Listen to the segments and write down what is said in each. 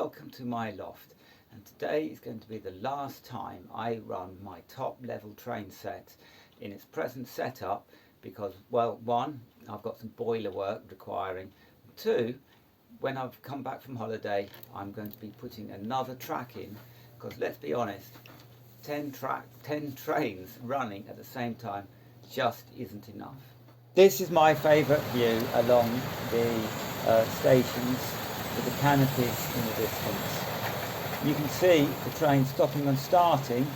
welcome to my loft, and today is going to be the last time I run my top level train set in its present setup because, well, one, I've got some boiler work requiring, two, when I've come back from holiday I'm going to be putting another track in because, let's be honest, 10 trains running at the same time just isn't enough. This is my favourite view along the stations with the canopies in the distance. You can see the train stopping and starting.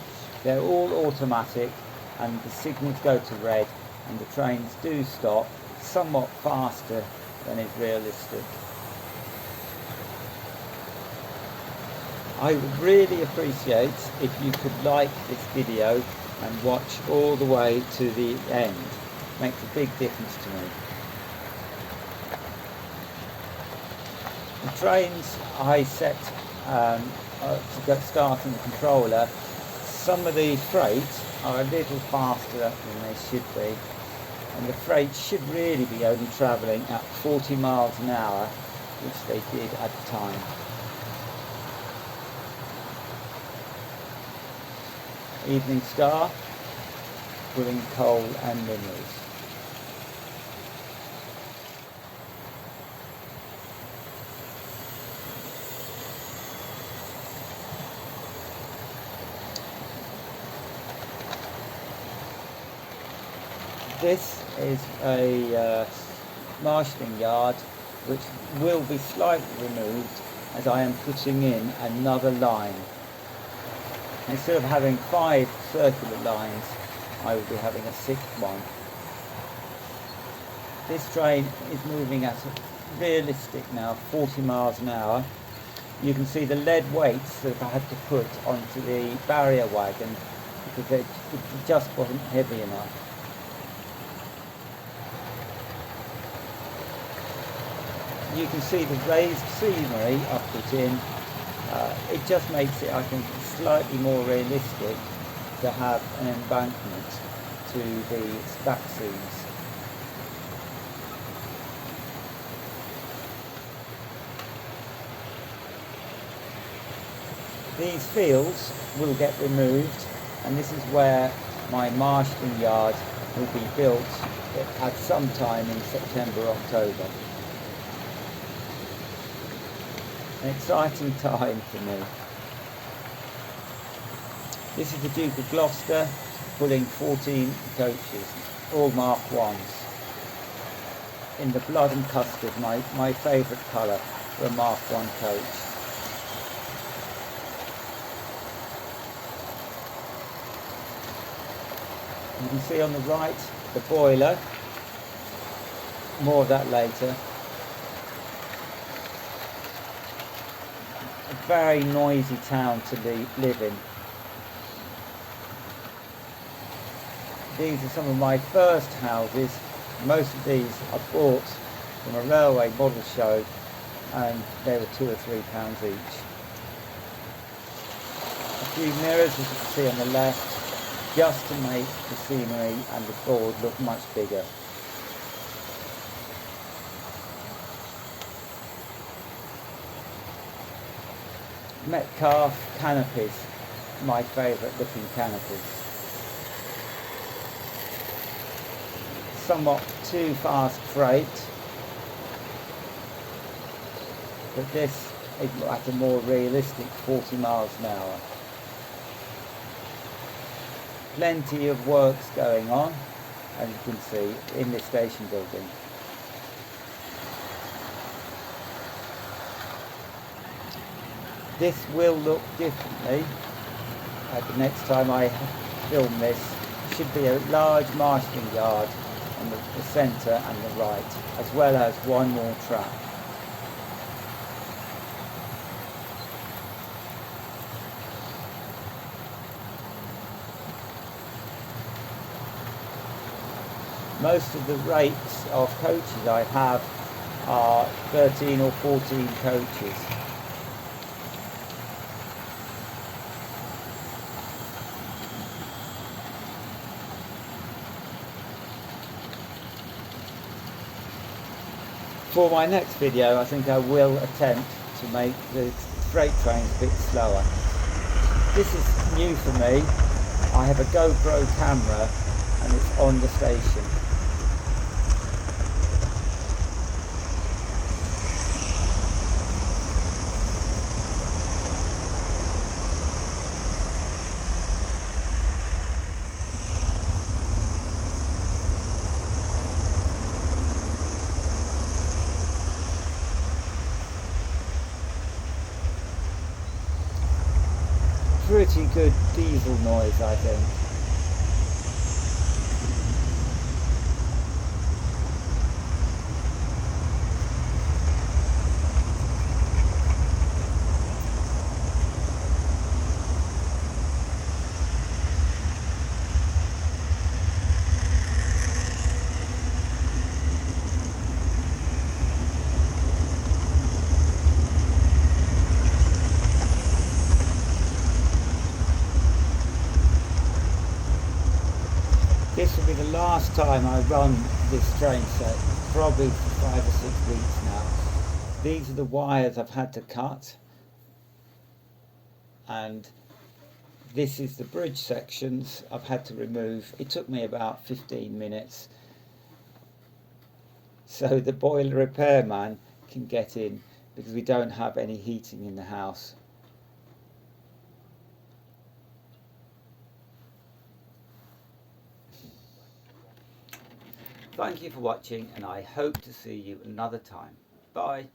They're all automatic and the signals go to red and the trains do stop somewhat faster than is realistic. I would really appreciate if you could like this video and watch all the way to the end. It makes a big difference to me. The trains I set to get starting the controller, some of the freight are a little faster than they should be, and the freight should really be only travelling at 40 miles an hour, which they did at the time. Evening Star, pulling coal and minerals. This is a marshalling yard which will be slightly removed as I am putting in another line. Instead of having 5 circular lines, I will be having a 6th one. This train is moving at a realistic now 40 miles an hour. You can see the lead weights that I had to put onto the barrier wagon because it just wasn't heavy enough. You can see the raised scenery I put in. It just makes it, I think, slightly more realistic to have an embankment to the back seams. These fields will get removed, and this is where my marshalling yard will be built at some time in September, October. An exciting time for me. This is the Duke of Gloucester pulling 14 coaches, all Mark 1s. In the blood and custard, my favourite colour for a Mark 1 coach. You can see on the right the boiler, more of that later. A very noisy town to live in. These are some of my first houses. Most of these I bought from a railway model show and they were £2 or £3 each. A few mirrors, as you can see on the left, just to make the scenery and the board look much bigger. Metcalf canopies, my favourite looking canopies. Somewhat too fast freight, but this is at a more realistic 40 miles an hour. Plenty of works going on, as you can see, in this station building. This will look differently the next time I film this. Should be a large marshalling yard on the centre and the right, as well as one more track. Most of the rates of coaches I have are 13 or 14 coaches. For my next video, I think I will attempt to make the freight trains a bit slower. This is new for me. I have a GoPro camera and it's on the station. Pretty good diesel noise, I think. This will be the last time I run this train set, probably for 5 or 6 weeks now. These are the wires I've had to cut, and this is the bridge sections I've had to remove. It took me about 15 minutes, so the boiler repairman can get in because we don't have any heating in the house. Thank you for watching, and I hope to see you another time. Bye.